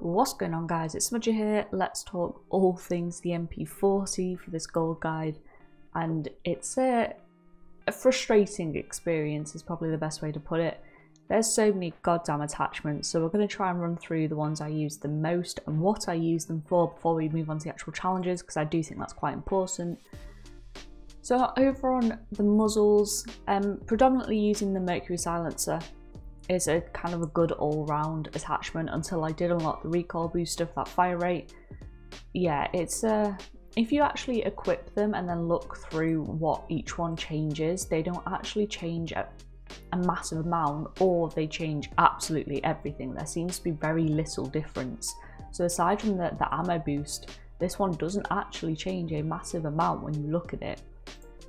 What's going on, guys? It's Smudger here. Let's talk all things the MP40 for this gold guide, and it's a frustrating experience is probably the best way to put it. There's so many goddamn attachments, so we're going to try and run through the ones I use the most and what I use them for before we move on to the actual challenges, because I do think that's quite important. So over on the muzzles, predominantly using the mercury silencer is a kind of a good all-round attachment until I did unlock the recoil booster for that fire rate. Yeah, it's if you actually equip them and then look through what each one changes, they don't actually change a massive amount, or they change absolutely everything. There seems to be very little difference. So aside from the ammo boost, this one doesn't actually change a massive amount when you look at it.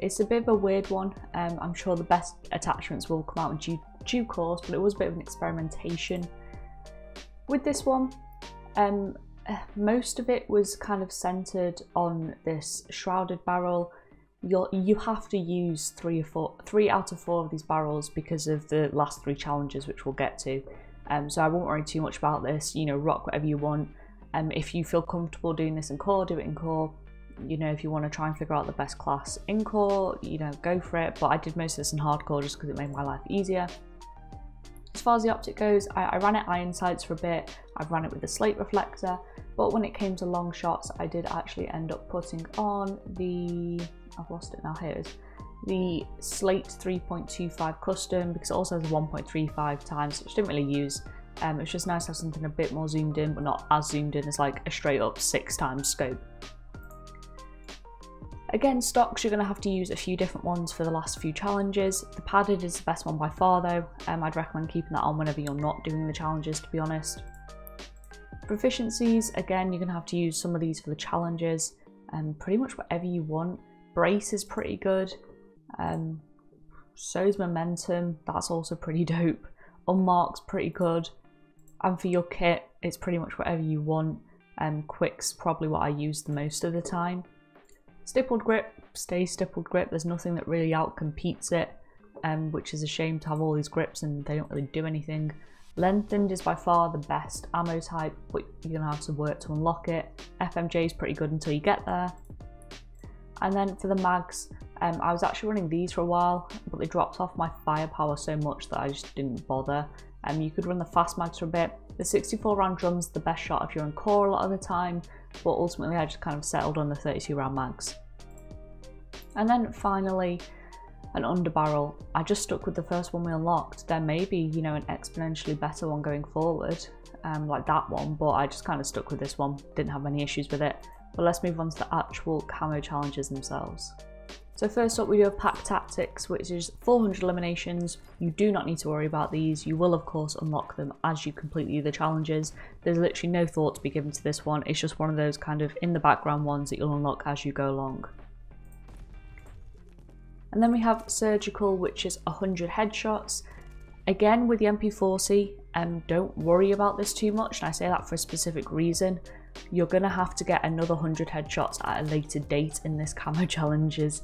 It's a bit of a weird one. I'm sure the best attachments will come out in due course, but it was a bit of an experimentation. With this one, most of it was kind of centered on this shrouded barrel. You have to use three out of four of these barrels because of the last three challenges, which we'll get to. So I won't worry too much about this. You know, rock whatever you want. If you feel comfortable doing this in core, do it in core. You know, if you want to try and figure out the best class in core, you know, go for it. But I did most of this in hardcore just because it made my life easier. As far as the optic goes, I ran it iron sights for a bit. I've ran it with the slate reflector, but when it came to long shots, I did actually end up putting on the, I've lost it now, here it is, the slate 3.25 custom, because it also has a 1.35 times, which I didn't really use. It's just nice to have something a bit more zoomed in, but not as zoomed in as like a straight up 6 times scope. Again, stocks, you're going to have to use a few different ones for the last few challenges. The padded is the best one by far though. I'd recommend keeping that on whenever you're not doing the challenges, to be honest. Proficiencies, again, you're going to have to use some of these for the challenges, and pretty much whatever you want. Brace is pretty good. So is momentum, that's also pretty dope. Unmarked's pretty good. And for your kit, it's pretty much whatever you want. Quick's probably what I use the most of the time. Stippled grip, stay stippled grip. There's nothing that really outcompetes it, which is a shame to have all these grips and they don't really do anything. Lengthened is by far the best ammo type, but you're gonna have to work to unlock it. FMJ is pretty good until you get there. And then for the mags, I was actually running these for a while, but they dropped off my firepower so much that I just didn't bother. You could run the fast mags for a bit. The 64 round drum's the best shot if you're in core a lot of the time, but ultimately I just kind of settled on the 32 round mags. And then finally, an underbarrel. I just stuck with the first one we unlocked. There may be, you know, an exponentially better one going forward, like that one, but I just kind of stuck with this one. Didn't have any issues with it. But let's move on to the actual camo challenges themselves. So first up, we do have pack tactics, which is 400 eliminations. You do not need to worry about these. You will of course unlock them as you complete the challenges. There's literally no thought to be given to this one. It's just one of those kind of in the background ones that you'll unlock as you go along. And then we have surgical, which is 100 headshots. Again, with the MP40, don't worry about this too much, and I say that for a specific reason. You're gonna have to get another 100 headshots at a later date in this camo challenges,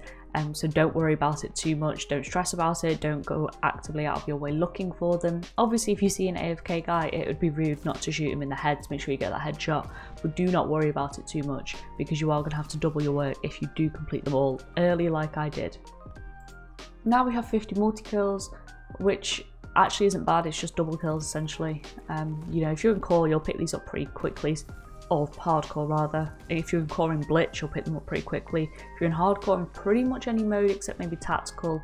so don't worry about it too much. Don't stress about it. Don't go actively out of your way looking for them. Obviously, if you see an AFK guy, it would be rude not to shoot him in the head to make sure you get that headshot, but do not worry about it too much, because you are gonna have to double your work if you do complete them all early like I did. Now we have 50 multi-kills, which actually isn't bad. It's just double kills essentially. You know, if you're in core, you'll pick these up pretty quickly, or hardcore rather. If you're in core in blitz, you'll pick them up pretty quickly. If you're in hardcore in pretty much any mode except maybe tactical,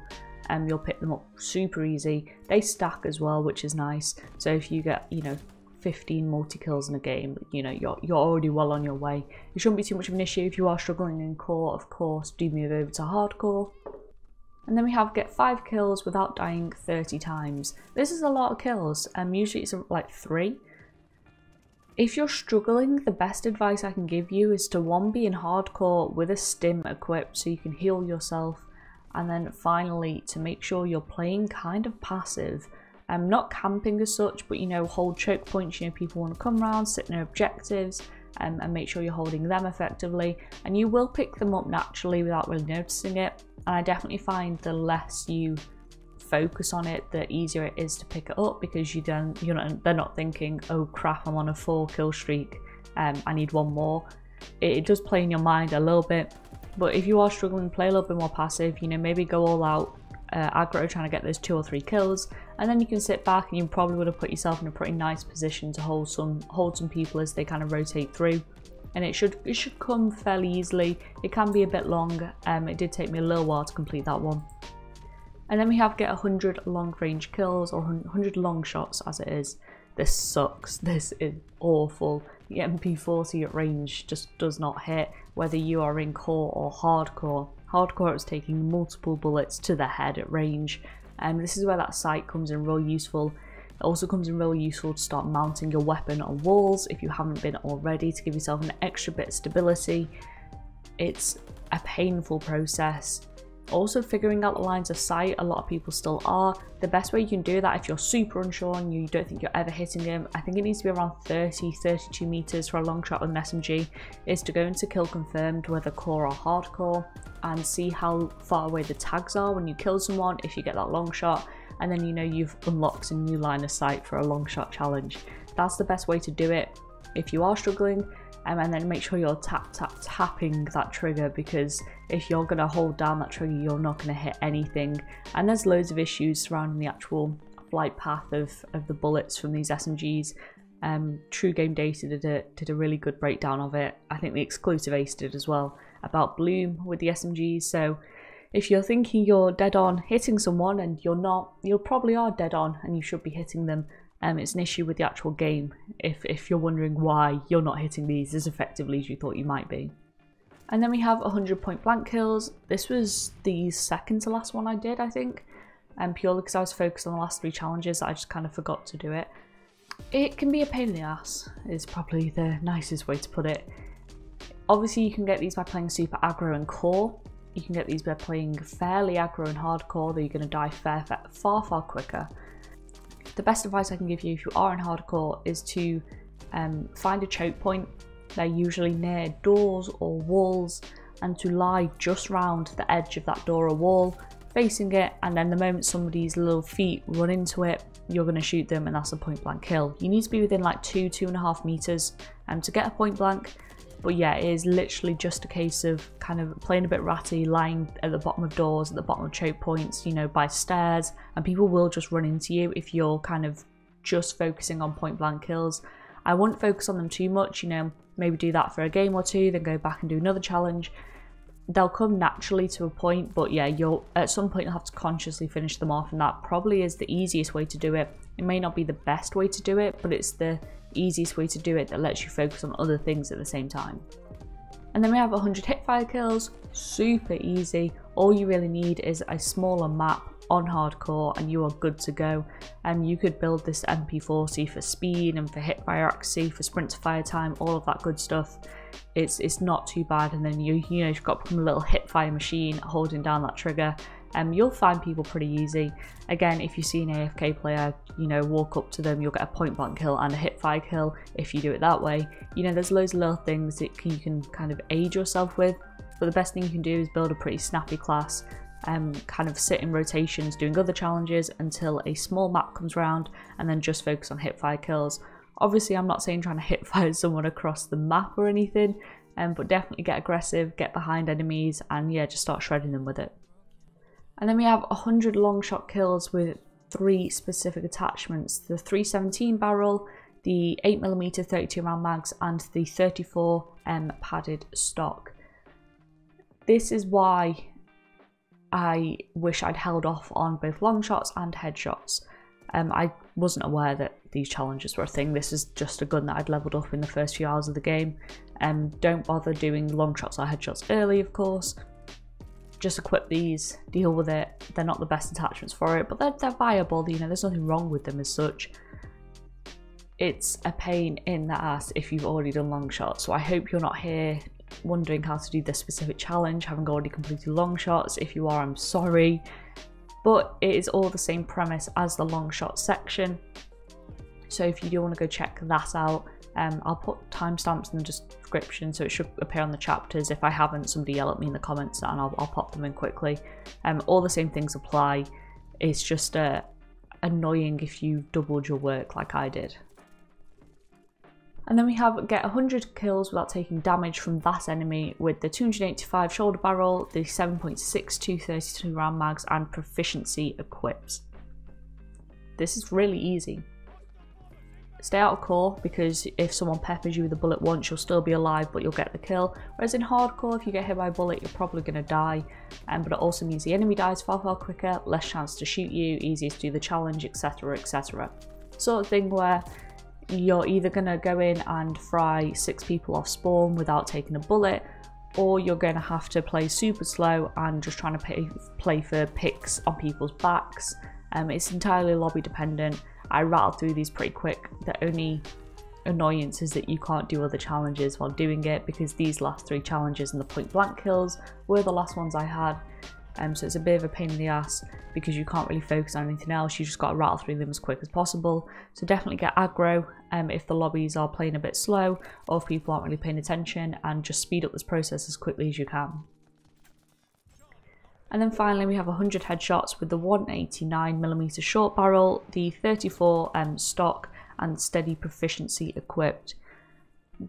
you'll pick them up super easy. They stack as well, which is nice. So if you get, you know, 15 multi-kills in a game, you know, you're already well on your way. It shouldn't be too much of an issue. If you are struggling in core, of course, do move over to hardcore. And then we have get 5 kills without dying 30 times. This is a lot of kills, usually it's like 3. If you're struggling, the best advice I can give you is to be in hardcore with a stim equipped so you can heal yourself, and then finally to make sure you're playing kind of passive. Not camping as such, but you know, hold choke points. You know, people want to come around, sit in their objectives, and make sure you're holding them effectively, and you will pick them up naturally without really noticing it. And I definitely find the less you focus on it, the easier it is to pick it up, because they're not thinking, oh crap, I'm on a 4 kill streak, I need one more. It does play in your mind a little bit, but if you are struggling, play a little bit more passive, you know, maybe go all out aggro trying to get those 2 or 3 kills, and then you can sit back and you probably would have put yourself in a pretty nice position to hold some people as they kind of rotate through, and it should come fairly easily. It can be a bit long, it did take me a little while to complete that one. And then we have get 100 long range kills, or 100 long shots as it is. This sucks, this is awful. The MP40 at range just does not hit, whether you are in core or hardcore. Hardcore is taking multiple bullets to the head at range, and this is where that sight comes in real useful. It also comes in real useful to start mounting your weapon on walls if you haven't been already, to give yourself an extra bit of stability. It's a painful process. Also, figuring out the lines of sight, a lot of people still are. The best way you can do that, if you're super unsure and you don't think you're ever hitting them, I think it needs to be around 30-32 meters for a long shot with an SMG, is to go into kill confirmed, whether core or hardcore, and see how far away the tags are when you kill someone, if you get that long shot, and then you know you've unlocked a new line of sight for a long shot challenge. That's the best way to do it if you are struggling. And then make sure you're tapping that trigger, because if you're going to hold down that trigger, you're not going to hit anything. And there's loads of issues surrounding the actual flight path of the bullets from these SMGs. True Game Data did a really good breakdown of it. I think the exclusive Ace did as well, about bloom with the SMGs. So if you're thinking you're dead on hitting someone and you're not, you probably are dead on and you should be hitting them. It's an issue with the actual game if you're wondering why you're not hitting these as effectively as you thought you might be. And then we have 100 point blank kills. This was the second to last one I did, I think, and purely because I was focused on the last 3 challenges, I just kind of forgot to do it. It can be a pain in the ass, is probably the nicest way to put it. Obviously you can get these by playing super aggro and core. You can get these by playing fairly aggro and hardcore, though you're going to die far quicker. The best advice I can give you if you are in hardcore is to find a choke point. They're usually near doors or walls, and to lie just round the edge of that door or wall, facing it, and then the moment somebody's little feet run into it, you're going to shoot them, and that's a point blank kill. You need to be within like 2.5 meters to get a point blank. But yeah, it is literally just a case of kind of playing a bit ratty, lying at the bottom of doors, at the bottom of choke points, you know, by stairs, and people will just run into you if you're kind of just focusing on point blank kills. I wouldn't focus on them too much, you know, maybe do that for a game or 2, then go back and do another challenge. They'll come naturally to a point, but yeah, at some point you'll have to consciously finish them off, and that probably is the easiest way to do it. It may not be the best way to do it, but it's the easiest way to do it that lets you focus on other things at the same time. And then we have 100 hipfire kills, super easy. All you really need is a smaller map on hardcore and you are good to go. And you could build this MP40 for speed and for hipfire accuracy, for sprint to fire time, all of that good stuff. It's not too bad, and then you've got to become a little hipfire machine holding down that trigger. You'll find people pretty easy. Again, if you see an AFK player, you know, walk up to them, you'll get a point blank kill and a hipfire kill if you do it that way. You know, there's loads of little things that you can kind of aid yourself with, but the best thing you can do is build a pretty snappy class, kind of sit in rotations doing other challenges until a small map comes around, and then just focus on hipfire kills. Obviously, I'm not saying trying to hipfire someone across the map or anything, but definitely get aggressive, get behind enemies, and yeah, just start shredding them with it. And then we have 100 long shot kills with 3 specific attachments: the 317 barrel, the 8mm 32 round mags, and the 34M padded stock. This is why I wish I'd held off on both long shots and headshots. I wasn't aware that these challenges were a thing. This is just a gun that I'd leveled up in the first few hours of the game. Don't bother doing long shots or headshots early, of course. Just equip these, deal with it. They're not the best attachments for it, but they're viable. You know, there's nothing wrong with them as such. It's a pain in the ass if you've already done long shots. So I hope you're not here wondering how to do this specific challenge, having already completed long shots. If you are, I'm sorry. But it is all the same premise as the long shot section. So if you do want to go check that out, I'll put timestamps in the description, so it should appear on the chapters. If I haven't, somebody yell at me in the comments and I'll pop them in quickly. All the same things apply. It's just annoying if you doubled your work like I did. And then we have get 100 kills without taking damage from that enemy with the 285 shoulder barrel, the 7.6 232 round mags, and proficiency equipped. This is really easy. Stay out of core, because if someone peppers you with a bullet once, you'll still be alive, but you'll get the kill. Whereas in hardcore, if you get hit by a bullet, you're probably going to die. But it also means the enemy dies far quicker, less chance to shoot you, easier to do the challenge, etc, etc. Sort of thing where you're either going to go in and fry 6 people off spawn without taking a bullet, or you're going to have to play super slow and just trying to play for picks on people's backs. It's entirely lobby dependent. I rattled through these pretty quick. The only annoyance is that you can't do other challenges while doing it, because these last 3 challenges and the point blank kills were the last ones I had. So it's a bit of a pain in the ass because you can't really focus on anything else. You just got to rattle through them as quick as possible. So definitely get aggro if the lobbies are playing a bit slow, or if people aren't really paying attention, and just speed up this process as quickly as you can. And then finally we have 100 headshots with the 189mm short barrel, the 34 stock, and steady proficiency equipped.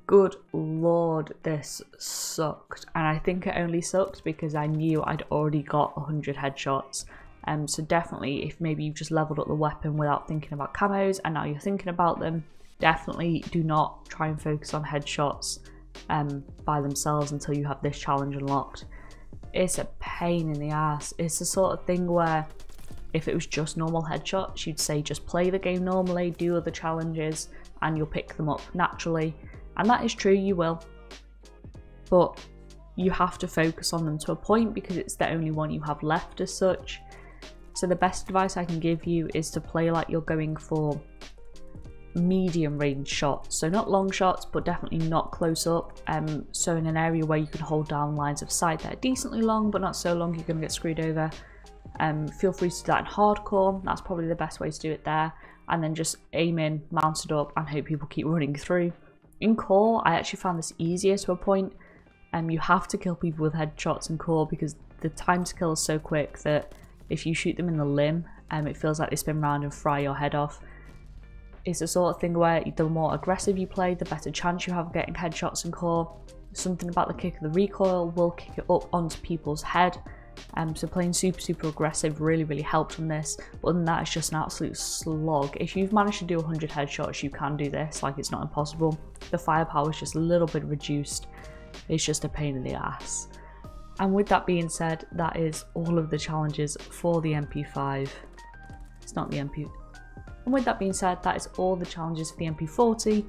Good lord, this sucked, and I think it only sucked because I knew I'd already got 100 headshots. So definitely, if maybe you've just leveled up the weapon without thinking about camos and now you're thinking about them, definitely do not try and focus on headshots by themselves until you have this challenge unlocked. It's a pain in the ass. It's the sort of thing where if it was just normal headshots, you'd say just play the game normally, do other challenges, and you'll pick them up naturally. And that is true, you will. But you have to focus on them to a point because it's the only one you have left as such. So the best advice I can give you is to play like you're going for medium range shots. So not long shots, but definitely not close up. So in an area where you can hold down lines of sight that are decently long, but not so long you're going to get screwed over. Feel free to do that in hardcore. That's probably the best way to do it there. And then just aim in, mount it up, and hope people keep running through. In core, I actually found this easier to a point. You have to kill people with headshots in core because the time to kill is so quick that if you shoot them in the limb, it feels like they spin around and fry your head off. It's the sort of thing where the more aggressive you play, the better chance you have of getting headshots in core. Something about the kick of the recoil will kick it up onto people's head. So playing super aggressive really helped from this. But other than that, it's just an absolute slog. If you've managed to do 100 headshots, you can do this. Like, it's not impossible. The firepower is just a little bit reduced. It's just a pain in the ass. And with that being said, that is all of the challenges for the MP5. It's not the MP. And with that being said, that is all the challenges for the MP40.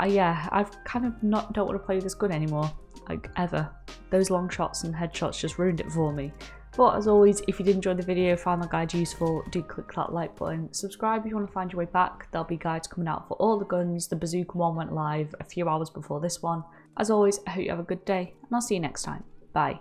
Yeah, I've kind of don't want to play this gun anymore, like ever. Those long shots and headshots just ruined it for me. But as always, if you did enjoy the video, found the guide useful, do click that like button. Subscribe if you want to find your way back. There'll be guides coming out for all the guns. The bazooka one went live a few hours before this one. As always, I hope you have a good day, and I'll see you next time. Bye.